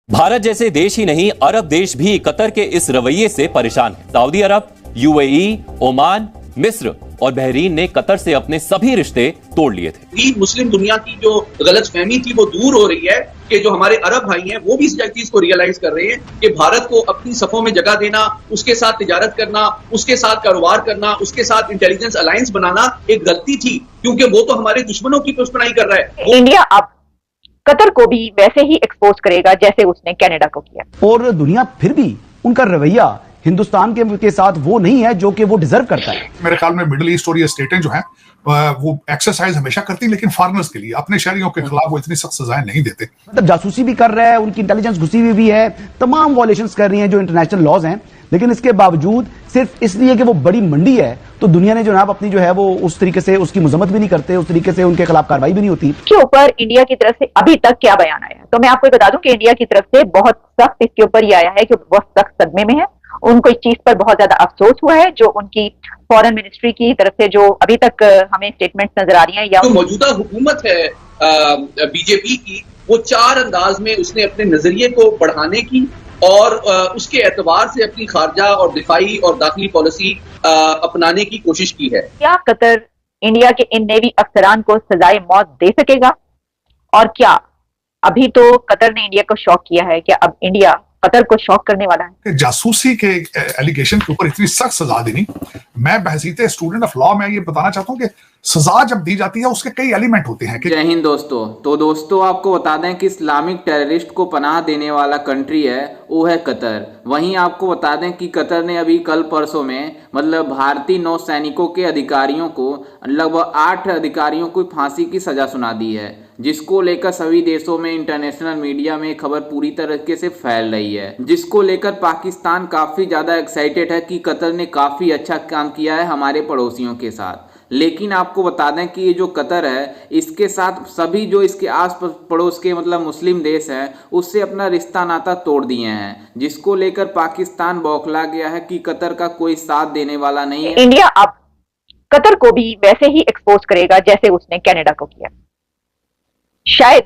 भारत जैसे देश ही नहीं, अरब देश भी कतर के इस रवैये से परेशान है। सऊदी अरब, यूएई, ओमान, मिस्र और बहरीन ने कतर से अपने सभी रिश्ते तोड़ लिए थे। मुस्लिम दुनिया की जो गलतफहमी थी वो दूर हो रही है कि जो हमारे अरब भाई हैं वो भी इस चीज को रियलाइज कर रहे हैं कि भारत को अपनी सफों में जगह देना, उसके साथ तिजारत करना, उसके साथ कारोबार करना, उसके साथ इंटेलिजेंस अलायंस बनाना एक गलती थी, क्योंकि वो तो हमारे दुश्मनों की पुष्पनाई कर रहा है। इंडिया अब कतर को भी वैसे ही एक्सपोज करेगा जैसे उसने कनाडा को किया। और दुनिया फिर भी उनका रवैया हिंदुस्तान के साथ वो नहीं है जो कि वो डिजर्व करता है। मेरे ख्याल में मिडिल ईस्ट और ये स्टेटें जो हैं वो एक्सरसाइज हमेशा करती, लेकिन फॉरेनर्स के लिए, अपने शहरियों के खिलाफ वो इतनी सख्त सजाएं नहीं देते। मतलब जासूसी भी कर रहा है, उनकी इंटेलिजेंस घुसी हुई भी है, तमाम वॉयलेशंस कर रही हैं जो इंटरनेशनल लॉज हैं, लेकिन इसके बावजूद सिर्फ इसलिए कि वो बड़ी मंडी है तो दुनिया ने जनाब अपनी जो है वो उस तरीके से उसकी मजम्मत भी नहीं करते, उस तरीके से उनके खिलाफ कार्रवाई भी नहीं होती। इसके ऊपर इंडिया की तरफ से अभी तक क्या बयान आया, तो मैं आपको बता दूं कि इंडिया की तरफ से बहुत सख्त इसके ऊपर ये आया है कि बहुत सख्त सदमे में है। उनको इस चीज पर बहुत ज्यादा अफसोस हुआ है जो उनकी फॉरेन मिनिस्ट्री की तरफ से जो अभी तक हमें स्टेटमेंट नजर आ रही हैं। या जो मौजूदा हुकूमत है बीजेपी की, वो चार अंदाज में उसने अपने नजरिए को बढ़ाने की और उसके एतबार से अपनी खारजा और दिफाई और दाखिली पॉलिसी अपनाने की कोशिश की है। क्या कतर इंडिया के इन नेवी अफसरान को सजाए मौत दे सकेगा, और क्या अभी तो कतर ने इंडिया को शॉक किया है, क्या अब इंडिया कतर को शॉक करने वाला है? जासूसी के एलिगेशन के ऊपर इतनी सख्त सजा देनी, मैं बहसीते स्टूडेंट ऑफ लॉ में ये बताना चाहता हूं कि सजा जब दी जाती है उसके कई एलिमेंट होते हैं। जय हिंद दोस्तों। तो दोस्तों आपको बता दें कि इस्लामिक टेररिस्ट को पनाह देने वाला कंट्री है वो है कतर। वहीं आपको बता दें कि कतर ने अभी कल परसों में मतलब भारतीय नौसैनिकों के अधिकारियों को लगभग 8 अधिकारियों को फांसी की सजा सुना दी है, जिसको लेकर सभी देशों में इंटरनेशनल मीडिया में खबर पूरी तरीके से फैल रही है, जिसको लेकर पाकिस्तान काफी ज्यादा एक्साइटेड है कि कतर ने काफी अच्छा काम किया है हमारे पड़ोसियों के साथ। लेकिन आपको बता दें कि ये जो कतर है इसके साथ सभी जो इसके आस पड़ोस के मतलब मुस्लिम देश हैं उससे अपना रिश्ता नाता तोड़ दिए हैं, जिसको लेकर पाकिस्तान बौखला गया है कि कतर का कोई साथ देने वाला नहीं है। इंडिया अब कतर को भी वैसे ही एक्सपोज करेगा जैसे उसने कनाडा को किया। शायद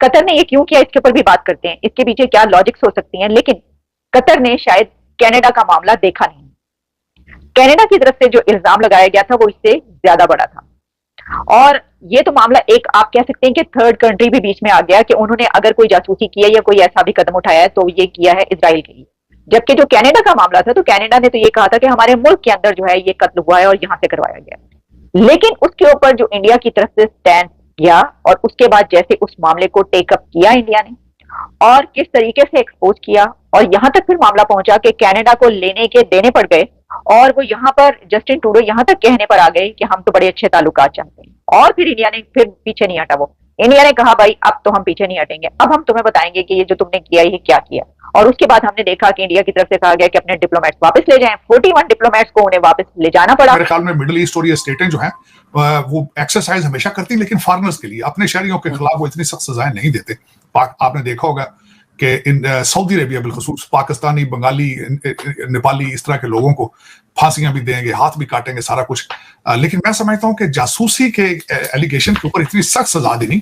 कतर ने ये क्यों किया इसके ऊपर भी बात करते हैं, इसके पीछे क्या लॉजिक्स हो सकती हैं, लेकिन कतर ने शायद कनाडा का मामला देखा नहीं। कनाडा की तरफ से जो इल्जाम लगाया गया था वो इससे ज्यादा बड़ा था, और ये तो मामला एक आप कह सकते हैं कि थर्ड कंट्री भी बीच में आ गया कि उन्होंने अगर कोई जासूसी किया या कोई ऐसा भी कदम उठाया है तो ये किया है इजराइल के लिए। जबकि जो कनाडा का मामला था तो कनाडा ने तो ये कहा था कि हमारे मुल्क के अंदर जो है ये कत्ल हुआ है और यहां से करवाया गया। लेकिन उसके ऊपर जो इंडिया की तरफ से स्टैंड किया और उसके बाद जैसे उस मामले को टेकअप किया इंडिया ने और किस तरीके से एक्सपोज किया, और यहां तक फिर मामला पहुंचा कि कनाडा को लेने के देने पड़ गए और वो यहाँ पर जस्टिन ट्रूडो यहाँ तक कहने पर आ गए कि हम तो बड़े अच्छे ताल्लुकात चाहते हैं, और फिर इंडिया ने फिर पीछे नहीं हटा। वो इंडिया ने कहा भाई अब तो हम पीछे नहीं हटेंगे, अब हम तुम्हें बताएंगे कि ये जो तुमने किया ये क्या किया। और उसके बाद हमने देखा कि इंडिया की तरफ से कहा गया कि अपने डिप्लोमेट्स वापस ले जाएं। 41 डिप्लोमेट्स को उन्हें वापस ले जाना पड़ा। मेरे ख्याल में मिडिल ईस्ट और ये स्टेटें जो हैं वो एक्सरसाइज हमेशा करती, लेकिन फॉरेनर्स के लिए, अपने शहरियों के खिलाफ वो इतनी सख्त सजाएं नहीं देते। आपने देखा होगा कि इन सऊदी अरेबिया बिलखसूस पाकिस्तानी, बंगाली, नेपाली इस तरह के लोगों को फांसियां भी देंगे, हाथ भी काटेंगे, सारा कुछ। लेकिन मैं समझता हूं कि जासूसी के एलिगेशन के ऊपर इतनी सख्त सजा देनी,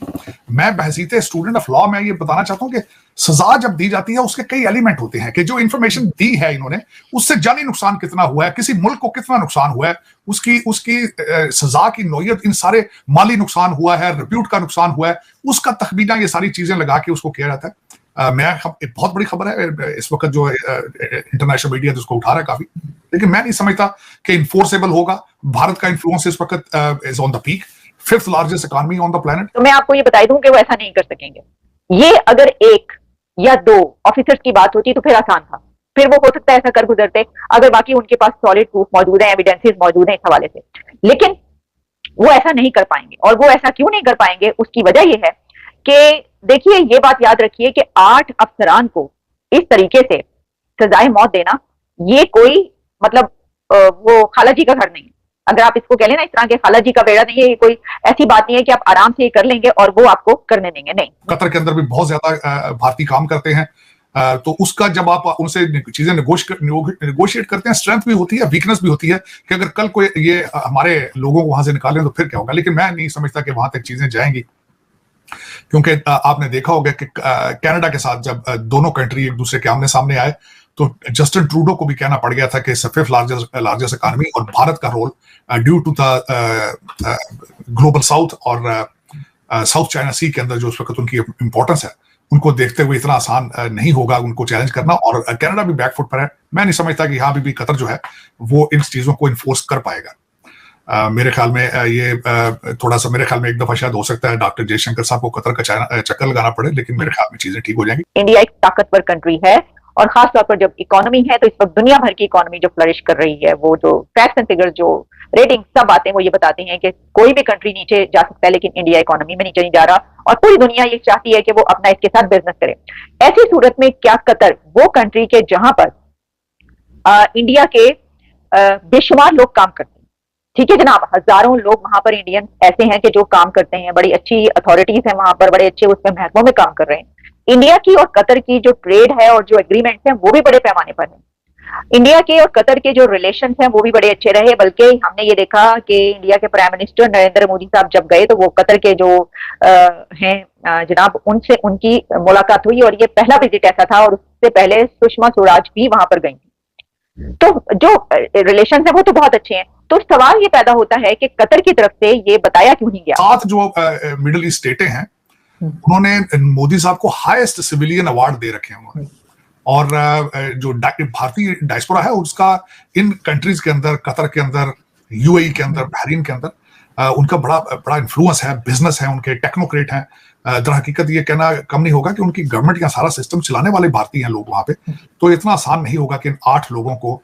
मैं बहसीते स्टूडेंट ऑफ लॉ में ये बताना चाहता हूं कि सजा जब दी जाती है उसके कई एलिमेंट होते हैं कि जो इंफॉर्मेशन दी है इन्होंने उससे जानी नुकसान कितना हुआ है, किसी मुल्क को कितना नुकसान हुआ है, उसकी सजा की नौयत, इन सारे माली नुकसान हुआ है, रिप्यूट का नुकसान हुआ है, उसका तखमीना, ये सारी चीजें लगा के उसको किया जाता है। एक बहुत बड़ी खबर है इस वक्त जो इंटरनेशनल मीडिया जिसको उठा रहा है काफी, लेकिन मैं नहीं समझता कि इन्फोर्सेबल होगा। भारत का इन्फ्लुएंस इस वक्त is on the peak, 5th largest economy on the planet. तो मैं आपको ये बताई दूं कि वो ऐसा नहीं कर सकेंगे। ये अगर 1 या 2 ऑफिसर्स की बात होती तो फिर आसान था, फिर वो हो सकता है ऐसा कर गुजरते अगर बाकी उनके पास सॉलिड प्रूफ मौजूद है, एविडेंसेस मौजूद है इस हवाले से। लेकिन वो ऐसा नहीं कर पाएंगे, और वो ऐसा क्यों नहीं कर पाएंगे उसकी वजह यह है कि देखिए ये बात याद रखिए कि 8 अफसरान को इस तरीके से सजाए मौत देना ये कोई मतलब वो खालाजी का घर नहीं है। अगर आप इसको कह लेना इस तरह के खालाजी का बेड़ा नहीं है, ये कोई ऐसी बात नहीं है कि आप आराम से ये कर लेंगे और वो आपको करने देंगे, नहीं। कतर के अंदर भी बहुत ज्यादा भारतीय काम करते हैं, तो उसका जब आप उनसे चीजें नेगोशिएट करते हैं, स्ट्रेंथ भी होती है, वीकनेस भी होती है कि अगर कल कोई ये हमारे लोगों को वहां से निकालें तो फिर क्या होगा। लेकिन मैं नहीं समझता कि वहां तक चीजें जाएंगी। क्योंकि आपने देखा होगा कि कनाडा के साथ जब दोनों कंट्री एक दूसरे के आमने सामने आए तो जस्टिन ट्रूडो को भी कहना पड़ गया था कि फिफ्थ लार्जेस्ट इकोनॉमी और भारत का role due to the global south और साउथ चाइना सी के अंदर जो उस वक्त उनकी इंपॉर्टेंस है, उनको देखते हुए इतना आसान नहीं होगा उनको चैलेंज करना। और कनाडा भी बैकफुट पर है। मैं नहीं समझता कि यहाँ भी कतर जो है वो इन चीजों को इन्फोर्स कर पाएगा। मेरे ख्याल में ये थोड़ा सा मेरे ख्याल में एक दफा शायद हो सकता है डॉक्टर जयशंकर साहब को कतर का चक्कर लगाना पड़े, लेकिन मेरे ख्याल में चीजें ठीक हो जाएंगी। इंडिया एक ताकतवर कंट्री है और खासतौर पर जब इकोनॉमी है तो इस वक्त दुनिया भर की इकोनॉमी जो फ्लरिश कर रही है, वो जो फैक्ट्स एंड फिगर्स जो रेटिंग सब बातें वो ये बताते हैं कि कोई भी कंट्री नीचे जा सकता है लेकिन इंडिया इकोनॉमी में नीचे नहीं जा रहा और पूरी दुनिया ये चाहती है कि वो अपना इसके साथ बिजनेस करे। ऐसी सूरत में क्या कतर वो कंट्री के जहां पर इंडिया के बेशुमार लोग काम करते हैं, ठीक है जनाब, हजारों लोग वहां पर इंडियन ऐसे हैं कि जो काम करते हैं, बड़ी अच्छी अथॉरिटीज हैं वहां पर, बड़े अच्छे उसमें महकमों में काम कर रहे हैं। इंडिया की और कतर की जो ट्रेड है और जो एग्रीमेंट्स हैं वो भी बड़े पैमाने पर हैं। इंडिया के और कतर के जो रिलेशन हैं वो भी बड़े अच्छे रहे, बल्कि हमने ये देखा कि इंडिया के प्राइम मिनिस्टर नरेंद्र मोदी साहब जब गए तो वो कतर के जो हैं जनाब उनसे उनकी मुलाकात हुई और ये पहला विजिट ऐसा था और उससे पहले सुषमा स्वराज भी वहां पर गई थी। तो जो रिलेशन है वो तो बहुत अच्छे हैं। तो सवाल ये पैदा होता है कि कतर की तरफ से ये बताया क्यों नहीं गया। 7 जो मिडिल ईस्ट स्टेटें हैं उन्होंने मोदी साहब को हाईएस्ट सिविलियन अवार्ड दे रखे हैं उन्होंने, और जो भारतीय डायस्पोरा है उसका इन कंट्रीज के अंदर, कतर के अंदर, यूएई के अंदर, बहरीन के अंदर उनका बड़ा इन्फ्लुएंस है, बिजनेस है, उनके टेक्नोक्रेट हैं। दर हकीकत ये कहना कम नहीं होगा कि उनकी गवर्नमेंट का सारा सिस्टम चलाने वाले भारतीय हैं लोग वहां पे। तो इतना आसान नहीं होगा कि इन 8 लोगों को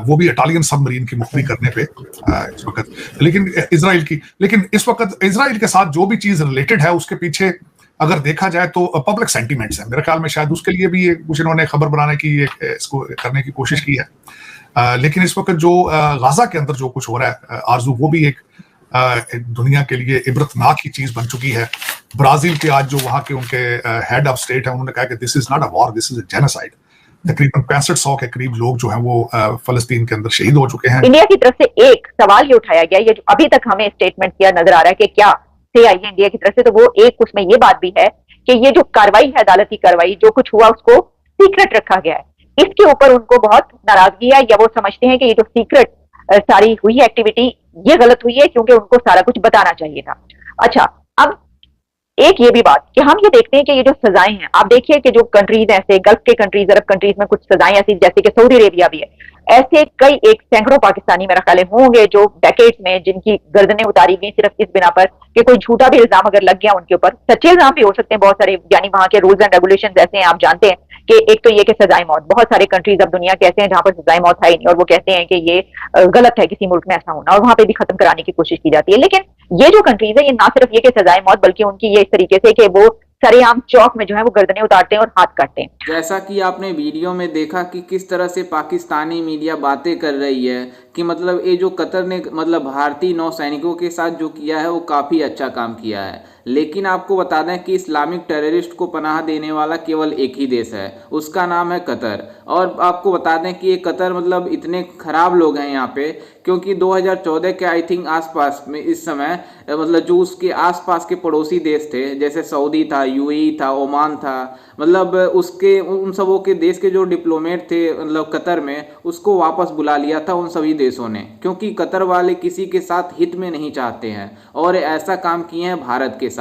वो भी इटालियन सबमरीन की मुक्ति करने पे इस वक्त, लेकिन इस वक्त इजराइल के साथ जो भी चीज रिलेटेड है उसके पीछे अगर देखा जाए तो पब्लिक सेंटीमेंट्स है। मेरे ख्याल में शायद उसके लिए भी कुछ इन्होंने खबर बनाने की इसको करने की कोशिश की है। लेकिन इस वक्त जो गाजा के अंदर जो कुछ हो रहा है आरजू, वो भी एक दुनिया के लिए इबरतनाक की चीज बन चुकी है। ब्राजील के आज जो वहां के उनके हेड ऑफ स्टेट है उन्होंने कहा कि this is not a war, this is a genocide. तकरीबन 6500 के करीब लोग जो हैं वो फलस्तीन के अंदर शहीद हो चुके हैं। इंडिया की तरफ से एक सवाल ये उठाया गया, ये जो अभी तक हमें स्टेटमेंट किया नजर आ रहा है कि क्या से आई है इंडिया की तरफ से, तो वो एक उसमें ये बात भी है कि ये जो कार्रवाई है, अदालती कार्रवाई, जो कुछ हुआ उसको सीक्रेट रखा गया है। इसके ऊपर उनको बहुत नाराजगी है, या वो समझते हैं कि ये जो सीक्रेट सारी हुई एक्टिविटी ये गलत हुई है क्योंकि उनको सारा कुछ बताना चाहिए था। अच्छा, अब एक ये भी बात कि हम ये देखते हैं कि ये जो सजाएं हैं, आप देखिए कि जो कंट्रीज ऐसे गल्फ के कंट्रीज, अरब कंट्रीज में कुछ सजाएं ऐसी जैसे कि सऊदी अरेबिया भी है, ऐसे कई एक सैकड़ों पाकिस्तानी मेरा ख्याल होंगे जो डेकेड्स में जिनकी गर्दनें उतारी गई सिर्फ इस बिना पर कि कोई झूठा भी इल्जाम अगर लग गया उनके ऊपर, सच्चे इल्जाम भी हो सकते हैं बहुत सारे, यानी वहां के रूल्स एंड रेगुलेशन ऐसे हैं, आप जानते हैं कि एक तो ये कि सजाए मौत, बहुत सारे कंट्रीज अब दुनिया के ऐसे हैं जहां पर सजाए मौत है ही नहीं और वो कहते हैं कि ये गलत है किसी मुल्क में ऐसा होना, और वहां पे भी खत्म कराने की कोशिश की जाती है। लेकिन ये जो कंट्रीज है ये ना सिर्फ ये कि सजाए मौत, बल्कि उनकी ये इस तरीके से कि वो सरेआम चौक में जो है वो गर्दनें उतारते हैं और हाथ काटते हैं। जैसा कि आपने वीडियो में देखा कि किस तरह से पाकिस्तानी मीडिया बातें कर रही है कि मतलब ये जो कतर ने मतलब भारतीय नौसैनिकों के साथ जो किया है वो काफ़ी अच्छा काम किया है। लेकिन आपको बता दें कि इस्लामिक टेररिस्ट को पनाह देने वाला केवल एक ही देश है, उसका नाम है कतर। और आपको बता दें कि ये कतर मतलब इतने खराब लोग हैं यहाँ पे, क्योंकि 2014 के आई थिंक आसपास में इस समय मतलब जो उसके आसपास के पड़ोसी देश थे, जैसे सऊदी था, यूएई था, ओमान था, मतलब उसके उन सबों के देश के जो डिप्लोमेट थे मतलब कतर में, उसको वापस बुला लिया था उन सभी देशों ने, क्योंकि कतर वाले किसी के साथ हित में नहीं चाहते हैं और ऐसा काम किए हैं भारत के साथ।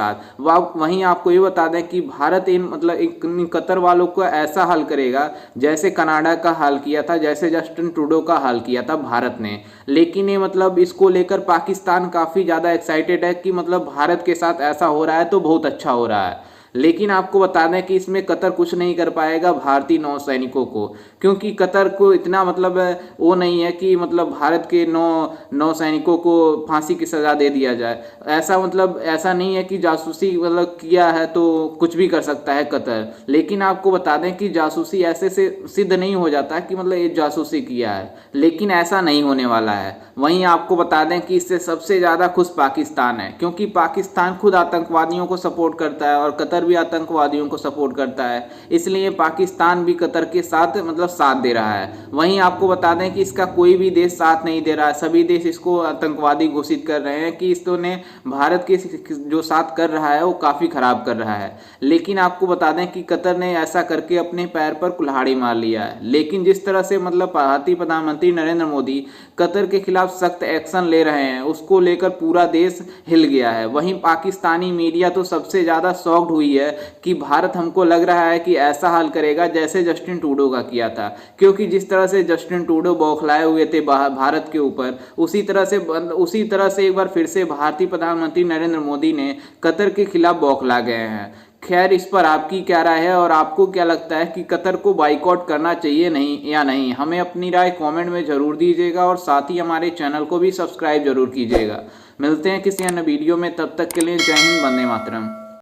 वहीं आपको ये बता दें कि भारत इन मतलब कतर वालों को ऐसा हाल करेगा जैसे कनाडा का हाल किया था, जैसे जस्टिन ट्रूडो का हाल किया था भारत ने। लेकिन ये मतलब इसको लेकर पाकिस्तान काफ़ी ज़्यादा एक्साइटेड है कि मतलब भारत के साथ ऐसा हो रहा है तो बहुत अच्छा हो रहा है। लेकिन आपको बता दें कि इसमें कतर कुछ नहीं कर पाएगा भारतीय नौसैनिकों को, क्योंकि कतर को इतना मतलब वो नहीं है कि मतलब भारत के नौसैनिकों को फांसी की सज़ा दे दिया जाए। ऐसा मतलब ऐसा नहीं है कि जासूसी मतलब किया है तो कुछ भी कर सकता है कतर। लेकिन आपको बता दें कि जासूसी ऐसे से सिद्ध नहीं हो जाता कि मतलब ये जासूसी किया है, लेकिन ऐसा नहीं होने वाला है। वहीं आपको बता दें कि इससे सबसे ज़्यादा खुश पाकिस्तान है, क्योंकि पाकिस्तान खुद आतंकवादियों को सपोर्ट करता है और कतर कतर भी आतंकवादियों को सपोर्ट करता है, इसलिए पाकिस्तान भी कतर के साथ मतलब साथ दे रहा है। वहीं आपको बता दें कि इसका कोई भी देश साथ नहीं दे रहा है, सभी देश इसको आतंकवादी घोषित कर रहे हैं कि इसने भारत के जो साथ कर रहा है वो काफ़ी खराब कर रहा है। लेकिन आपको बता दें कि कतर ने ऐसा करके अपने पैर पर कुल्हाड़ी मार लिया है। लेकिन जिस तरह से मतलब भारतीय प्रधानमंत्री नरेंद्र मोदी कतर के खिलाफ सख्त एक्शन ले रहे हैं, उसको लेकर पूरा देश हिल गया है। वहीं पाकिस्तानी मीडिया तो सबसे ज़्यादा शॉक्ड हुई है कि भारत हमको लग रहा है कि ऐसा हाल करेगा जैसे जस्टिन ट्रूडो का किया था, क्योंकि जिस तरह से जस्टिन ट्रूडो बौखलाए हुए थे भारत के ऊपर, उसी तरह से एक बार फिर से भारतीय प्रधानमंत्री नरेंद्र मोदी ने कतर के खिलाफ बौखला गए हैं। खैर, इस पर आपकी क्या राय है और आपको क्या लगता है कि कतर को बाइकआउट करना चाहिए नहीं या नहीं? हमें अपनी राय कमेंट में जरूर दीजिएगा और साथ ही हमारे चैनल को भी सब्सक्राइब जरूर कीजिएगा। मिलते हैं किसी अन्य वीडियो में, तब तक के लिए जय हिंद, वंदे मातरम।